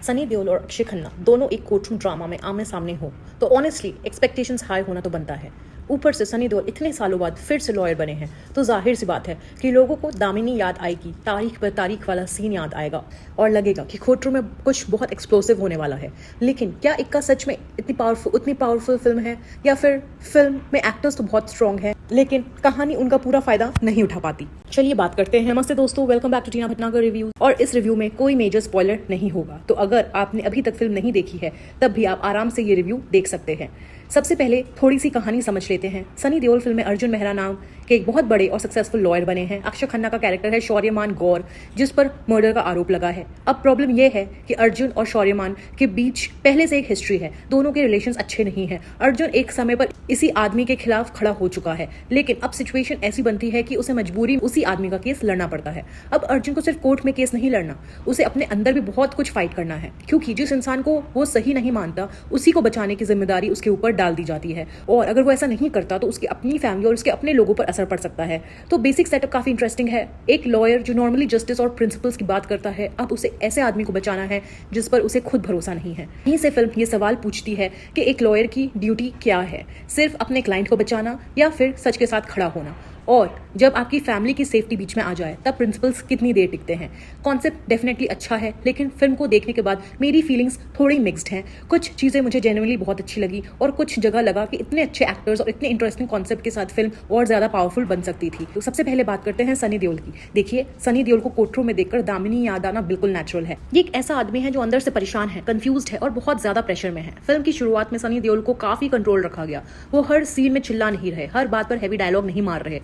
सनी देओल और अक्षय खन्ना दोनों एक कोर्टरूम ड्रामा में आमने सामने हो तो ऑनेस्टली एक्सपेक्टेशंस हाई होना तो बनता है। ऊपर से सनी देओल इतने सालों बाद फिर से लॉयर बने हैं तो जाहिर सी बात है कि लोगों को दामिनी याद आएगी, तारीख पर तारीख वाला सीन याद आएगा और लगेगा कि कोर्टरूम में कुछ बहुत एक्सप्लोसिव होने वाला है। लेकिन क्या इक्का सच में उतनी पावरफुल फिल्म है, या फिर फिल्म में एक्टर्स तो बहुत स्ट्रॉन्ग है लेकिन कहानी उनका पूरा फायदा नहीं उठा पाती। चलिए बात करते हैं। नमस्ते दोस्तों, welcome back to Tina Bhatnagar review. और इस रिव्यू में कोई मेजर स्पॉइलर नहीं होगा, तो अगर आपने अभी तक फिल्म नहीं देखी है तब भी आप आराम से ये रिव्यू देख सकते हैं। सबसे पहले थोड़ी सी कहानी समझ लेते हैं। सनी देओल फिल्म में अर्जुन मेहरा नाम के एक बहुत बड़े और सक्सेसफुल लॉयर बने हैं। अक्षय खन्ना का कैरेक्टर है शौर्यमान गौर, जिस पर मर्डर का आरोप लगा है। अब प्रॉब्लम यह है कि अर्जुन और शौर्यमान के बीच पहले से एक हिस्ट्री है, दोनों के रिलेशंस अच्छे नहीं हैं। अर्जुन एक समय पर इसी आदमी के खिलाफ खड़ा हो चुका है, लेकिन अब सिचुएशन ऐसी बनती है कि उसे मजबूरी उसी आदमी का केस लड़ना पड़ता है। अब अर्जुन को सिर्फ कोर्ट में केस नहीं लड़ना, उसे अपने अंदर भी बहुत कुछ फाइट करना है, क्योंकि जिस इंसान को वो सही नहीं मानता उसी को बचाने की जिम्मेदारी उसके ऊपर डाल दी जाती है। और अगर वो ऐसा नहीं करता तो उसकी अपनी फैमिली और उसके अपने लोगों पर असर पड़ सकता है। तो बेसिक सेटअप काफी इंटरेस्टिंग है। एक लॉयर जो नॉर्मली जस्टिस और प्रिंसिपल्स की बात करता है, अब उसे ऐसे आदमी को बचाना है जिस पर उसे खुद भरोसा नहीं है। यहीं से फिल्म ये सवाल पूछती है कि एक लॉयर की ड्यूटी क्या है, सिर्फ अपने क्लाइंट को बचाना या फिर सच के साथ खड़ा होना। और जब आपकी फैमिली की सेफ्टी बीच में आ जाए तब प्रिंसिपल्स कितनी देर टिकते हैं। कॉन्सेप्ट डेफिनेटली अच्छा है, लेकिन फिल्म को देखने के बाद मेरी फीलिंग्स थोड़ी मिक्स्ड हैं। कुछ चीज़ें मुझे जेन्युइनली बहुत अच्छी लगी और कुछ जगह लगा कि इतने अच्छे एक्टर्स और इतने इंटरेस्टिंग कॉन्सेप्ट के साथ फिल्म और ज़्यादा पावरफुल बन सकती थी। तो सबसे पहले बात करते हैं सनी देओल की। देखिए, सनी देओल को कोर्टरूम में देखकर दामिनी याद आना बिल्कुल नेचुरल है। ये एक ऐसा आदमी है जो अंदर से परेशान है, कंफ्यूज्ड है और बहुत ज़्यादा प्रेशर में है। फिल्म की शुरुआत में सनी देओल को काफ़ी कंट्रोल रखा गया। वो हर सीन में चिल्ला नहीं रहे, हर बात पर हैवी डायलॉग नहीं मार रहे।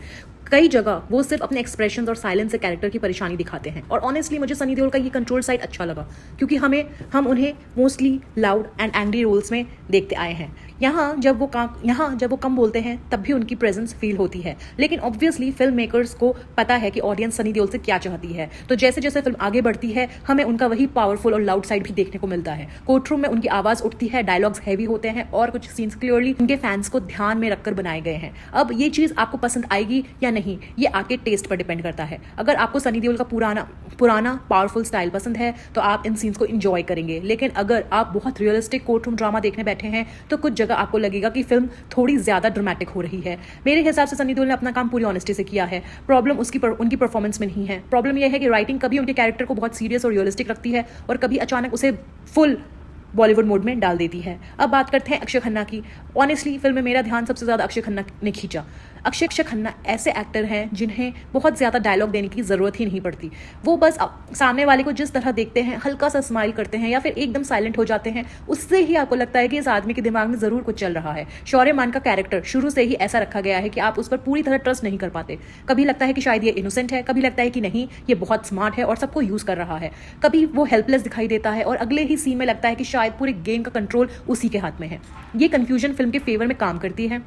कई जगह वो सिर्फ अपने एक्सप्रेशंस और साइलेंस से कैरेक्टर की परेशानी दिखाते हैं। और ऑनेस्टली मुझे सनी देओल का ये कंट्रोल साइड अच्छा लगा, क्योंकि हम उन्हें mostly loud and angry roles में देखते आए हैं। यहाँ जब वो कम बोलते हैं तब भी उनकी प्रेजेंस फील होती है। लेकिन ऑब्वियसली फिल्म मेकर्स को पता है कि ऑडियंस सनी देओल से क्या चाहती है, तो जैसे जैसे फिल्म आगे बढ़ती है हमें उनका वही पावरफुल और लाउड साइड भी देखने को मिलता है। कोर्टरूम में उनकी आवाज उठती है, डायलॉग्स हैवी होते हैं और कुछ सीन्स क्लियरली उनके फैंस को ध्यान में रखकर बनाए गए हैं। अब ये चीज आपको पसंद आएगी या नहीं, ये आपके टेस्ट पर डिपेंड करता है। अगर आपको सनी देओल का पुराना पावरफुल स्टाइल पसंद है तो आप इन सीन्स को एंजॉय करेंगे। लेकिन अगर आप बहुत रियलिस्टिक कोर्टरूम ड्रामा देखने बैठे हैं तो कुछ जगह आपको लगेगा कि फिल्म थोड़ी ज्यादा ड्रामेटिक हो रही है। मेरे हिसाब से सनी देओल ने अपना काम पूरी ऑनेस्टी से किया है। प्रॉब्लम उनकी परफॉर्मेंस में नहीं है। प्रॉब्लम यह है कि राइटिंग कभी उनके कैरेक्टर को बहुत सीरियस और रियलिस्टिक रखती है और कभी अचानक उसे फुल बॉलीवुड मोड में डाल देती है। अब बात करते हैं अक्षय खन्ना की। ऑनेस्टली फिल्म में मेरा ध्यान सबसे ज्यादा अक्षय खन्ना ने खींचा। अक्षय खन्ना ऐसे एक्टर हैं जिन्हें बहुत ज्यादा डायलॉग देने की जरूरत ही नहीं पड़ती। वो बस सामने वाले को जिस तरह देखते हैं, हल्का सा स्माइल करते हैं या फिर एकदम साइलेंट हो जाते हैं, उससे ही आपको लगता है कि इस आदमी के दिमाग में जरूर कुछ चल रहा है। शौर्यमान का कैरेक्टर शुरू से ही ऐसा रखा गया है कि आप उस पर पूरी तरह ट्रस्ट नहीं कर पाते। कभी लगता है कि शायद ये इनोसेंट है, कभी लगता है कि नहीं ये बहुत स्मार्ट है और सबको यूज कर रहा है। कभी वो हेल्पलेस दिखाई देता है और अगले ही सीन में लगता है कि शायद पूरे गेम का कंट्रोल उसी के हाथ में है। ये कंफ्यूजन फिल्म के फेवर में काम करती है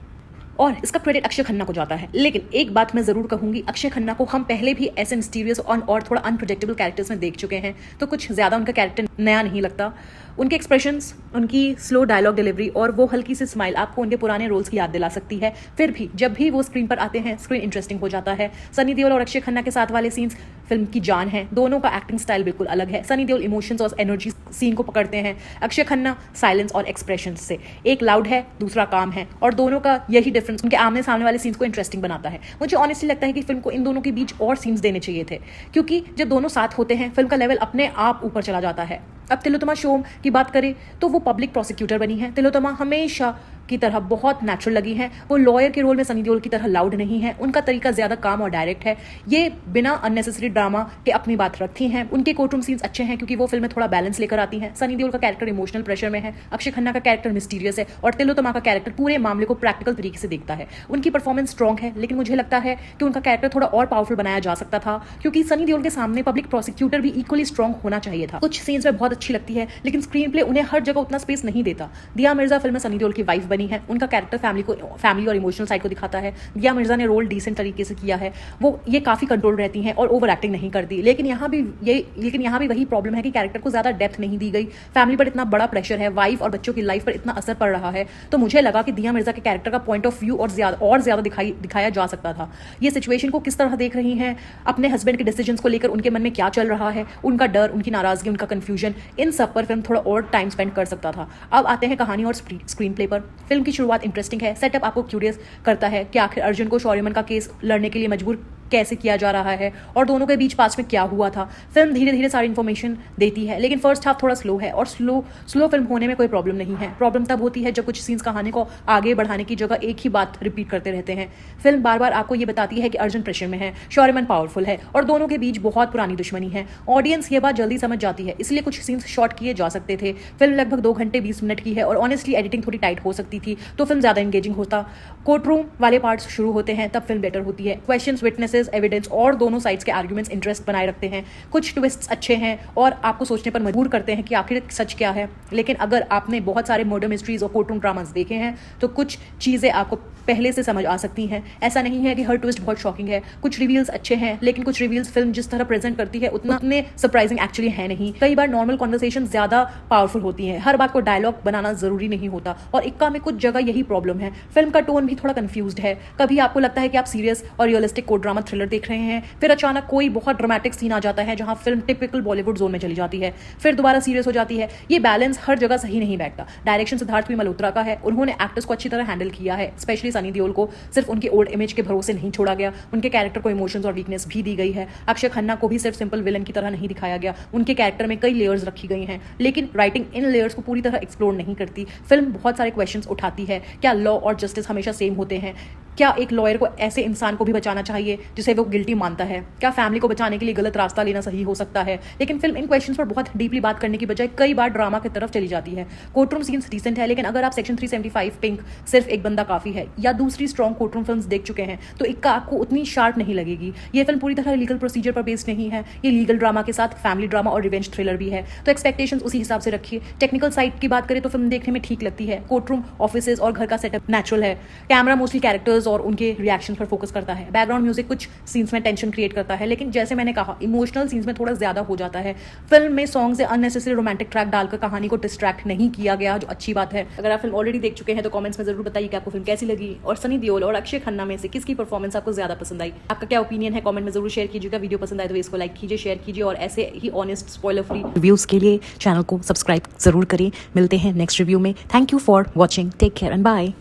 और इसका क्रेडिट अक्षय खन्ना को जाता है। लेकिन एक बात मैं जरूर कहूंगी, अक्षय खन्ना को हम पहले भी ऐसे मिस्टीरियस और थोड़ा अनप्रेडिक्टेबल कैरेक्टर्स में देख चुके हैं, तो कुछ ज्यादा उनका कैरेक्टर नया नहीं लगता। उनके एक्सप्रेशंस, उनकी स्लो डायलॉग डिलीवरी और वो हल्की सी स्माइल आपको उनके पुराने रोल्स की याद दिला सकती है। फिर भी जब भी वो स्क्रीन पर आते हैं स्क्रीन इंटरेस्टिंग हो जाता है। सनी देओल और अक्षय खन्ना के साथ वाले सीन्स फिल्म की जान है। दोनों का एक्टिंग स्टाइल बिल्कुल अलग है। सनी देओल इमोशंस और एनर्जी सीन को पकड़ते हैं, अक्षय खन्ना साइलेंस और एक्सप्रेशन से। एक लाउड है, दूसरा काम है, और दोनों का यही डिफरेंस उनके आमने सामने वाले सीन्स को इंटरेस्टिंग बनाता है। मुझे ऑनेस्टली लगता है कि फिल्म को इन दोनों के बीच और सीन्स देने चाहिए थे, क्योंकि जब दोनों साथ होते हैं फिल्म का लेवल अपने आप ऊपर चला जाता है। अब तिलोत्तमा शोम की बात करें तो वो पब्लिक प्रोसिक्यूटर बनी है। तिलोत्तमा हमेशा की तरह बहुत नेचुरल लगी है। वो लॉयर के रोल में सनी देओल की तरह लाउड नहीं है। उनका तरीका ज्यादा काम और डायरेक्ट है। ये बिना अननेसेसरी ड्रामा के अपनी बात रखती हैं। उनके कोर्टरूम सीन्स अच्छे हैं क्योंकि वो फिल्म में थोड़ा बैलेंस लेकर आती हैं। सनी देओल का कैरेक्टर इमोशनल प्रेशर में है, अक्षय खन्ना का कैरेक्टर मिस्टीरियस है और तिलोत्तमा का कैरेक्टर पूरे मामले को प्रैक्टिकल तरीके से देखता है। उनकी परफॉर्मेंस स्ट्रॉन्ग है, लेकिन मुझे लगता है कि उनका कैरेक्टर थोड़ा और पावरफुल बनाया जा सकता था, क्योंकि सनी देओल के सामने पब्लिक प्रोसिक्यूटर भी इक्वली स्ट्रॉन्ग होना चाहिए था। कुछ सीन्स में बहुत अच्छी लगती है, लेकिन स्क्रीन प्ले उन्हें हर जगह उतना स्पेस नहीं देता। दिया मिर्जा फिल्म में सनी देओल की वाइफ बनी है, उनका कैरेक्टर फैमिली और इमोशनल साइड को दिखाता है। दिया मिर्जा ने रोल डिसेंट तरीके से किया है, वो ये काफ़ी कंट्रोल रहती हैं और ओवर एक्टिंग नहीं करती। लेकिन यहाँ भी वही प्रॉब्लम है कि कैरेक्टर को ज़्यादा डेप्थ नहीं दी गई। फैमिली पर इतना बड़ा प्रेशर है, वाइफ और बच्चों की लाइफ पर इतना असर पड़ रहा है, तो मुझे लगा कि दिया मिर्जा के कैरेक्टर का पॉइंट ऑफ व्यू और ज़्यादा दिखाया जा सकता था। ये सिचुएशन को किस तरह देख रही हैं, अपने हस्बैंड के डिसीजंस को लेकर उनके मन में क्या चल रहा है, उनका डर, उनकी नाराजगी, उनका कंफ्यूजन, इन सब पर फिल्म थोड़ा और टाइम स्पेंड कर सकता था। अब आते हैं कहानी और स्क्रीन प्ले पर। फिल्म की शुरुआत इंटरेस्टिंग है, सेटअप आपको क्यूरियस करता है कि आखिर अर्जुन को शौर्यमन का केस लड़ने के लिए मजबूर कैसे किया जा रहा है और दोनों के बीच पास में क्या हुआ था। फिल्म धीरे धीरे सारी इन्फॉर्मेशन देती है, लेकिन फर्स्ट हाफ थोड़ा स्लो है, और स्लो फिल्म होने में कोई प्रॉब्लम नहीं है। प्रॉब्लम तब होती है जब कुछ सीन्स कहानी को आगे बढ़ाने की जगह एक ही बात रिपीट करते रहते हैं। फिल्म बार बार आपको ये बताती है कि अर्जुन प्रेशर में है, शौर्यमन पावरफुल है और दोनों के बीच बहुत पुरानी दुश्मनी है। ऑडियंस ये बात जल्दी समझ जाती है, इसलिए कुछ सीन्स शॉर्ट किए जा सकते थे। फिल्म लगभग 2 घंटे 20 मिनट की है और ऑनेस्टली एडिटिंग थोड़ी टाइट हो सकती थी तो फिल्म ज़्यादा एंगेजिंग होता। कोर्टरूम वाले पार्ट्स शुरू होते हैं तब फिल्म बेटर होती है। क्वेश्चंस, विटनेसेस, एविडेंस और दोनों साइड्स के आर्ग्यूमेंट्स इंटरेस्ट बनाए रखते हैं। कुछ ट्विस्ट्स अच्छे हैं और आपको सोचने पर मजबूर करते हैं कि आखिर सच क्या है। लेकिन अगर आपने बहुत सारे मर्डर मिस्ट्रीज और कोर्टरूम ड्रामास देखे हैं तो कुछ चीज़ें आपको पहले से समझ आ सकती हैं। ऐसा नहीं है कि हर ट्विस्ट बहुत शॉकिंग है, कुछ रिवील्स अच्छे हैं, लेकिन कुछ रिवील्स फिल्म जिस तरह प्रेजेंट करती है उतने सरप्राइजिंग एक्चुअली है नहीं। कई बार नॉर्मल कॉन्वर्सेशन ज़्यादा पावरफुल होती हैं, हर बात को डायलॉग बनाना ज़रूरी नहीं होता, और इक्का में कुछ जगह यही प्रॉब्लम है। फिल्म का टोन भी थोड़ा कंफ्यूज्ड है, कभी आपको लगता है कि आप सीरियस और रियलिस्टिक कोर्ट ड्रामा थ्रिलर देख रहे हैं, फिर अचानक कोई बहुत ड्रामेटिक सीन आ जाता है जहां फिल्म टिपिकल बॉलीवुड जोन में चली जाती है, फिर दोबारा सीरियस हो जाती है। ये बैलेंस हर जगह सही नहीं बैठता। डायरेक्शन सिद्धार्थ मल्होत्रा का है, उन्होंने एक्टर्स को अच्छी तरह हैंडल किया है, स्पेशली सनी देओल को सिर्फ उनकी ओल्ड इमेज के भरोसे नहीं छोड़ा गया, उनके कैरेक्टर को इमोशंस और वीकनेस भी दी गई है। अक्षय खन्ना को भी सिर्फ सिंपल विलन की तरह नहीं दिखाया गया, उनके कैरेक्टर में कई लेयर्स रखी गई हैं, लेकिन राइटिंग इन लेयर्स को पूरी तरह एक्सप्लोर नहीं करती। फिल्म बहुत सारे क्वेश्चंस उठाती है, क्या लॉ और जस्टिस हमेशा सेम होते हैं? क्या एक लॉयर को ऐसे इंसान को भी बचाना चाहिए जिसे वो गिल्टी मानता है? क्या फैमिली को बचाने के लिए गलत रास्ता लेना सही हो सकता है? लेकिन फिल्म इन क्वेश्चंस पर बहुत डीपली बात करने की बजाय कई बार ड्रामा की तरफ चली जाती है। कोर्टरूम सीन्स डिसेंट है, लेकिन अगर आप सेक्शन 375 पिंक, सिर्फ एक बंदा काफी है या दूसरी स्ट्रॉन्ग कोर्टरूम फिल्म्स देख चुके हैं तो इक्का आपको उतनी शार्प नहीं लगेगी। ये फिल्म पूरी तरह लीगल प्रोसीजर पर बेस्ड नहीं है, ये लीगल ड्रामा के साथ फैमिली ड्रामा और रिवेंज थ्रिलर भी है, तो एक्सपेक्टेशंस उसी हिसाब से रखिए। टेक्निकल साइड की बात करें तो फिल्म देखने में ठीक लगती है। कोर्टरूम, ऑफिसेज और घर का सेटअप नेचुरल है। कैमरा मोस्टली कैरेक्टर्स और उनके रिएक्शन पर फोकस करता है। बैकग्राउंड म्यूजिक कुछ सीन्स में टेंशन क्रिएट करता है, लेकिन जैसे मैंने कहा इमोशनल सीन्स में थोड़ा ज्यादा हो जाता है। फिल्म में सॉन्ग से अननेसेसरी रोमांटिक ट्रैक डालकर कहानी को डिस्ट्रैक्ट नहीं किया गया, जो अच्छी बात है। अगर आप फिल्म ऑलरेडी देख चुके हैं तो कमेंट्स में जरूर बताइए कि आपको फिल्म कैसी लगी और सनी देओल और अक्षय खन्ना में से किसकी परफॉर्मेंस आपको ज्यादा पसंद आई। आपका क्या ओपिनियन है कमेंट में जरूर शेयर कीजिएगा। वीडियो पसंद आए तो इसको लाइक कीजिए, शेयर कीजिए और ऐसे ही ऑनेस्ट स्पॉइलर फ्री रिव्यूज के लिए चैनल को सब्सक्राइब जरूर करें। मिलते हैं नेक्स्ट रिव्यू में। Thank you for watching, take care and bye.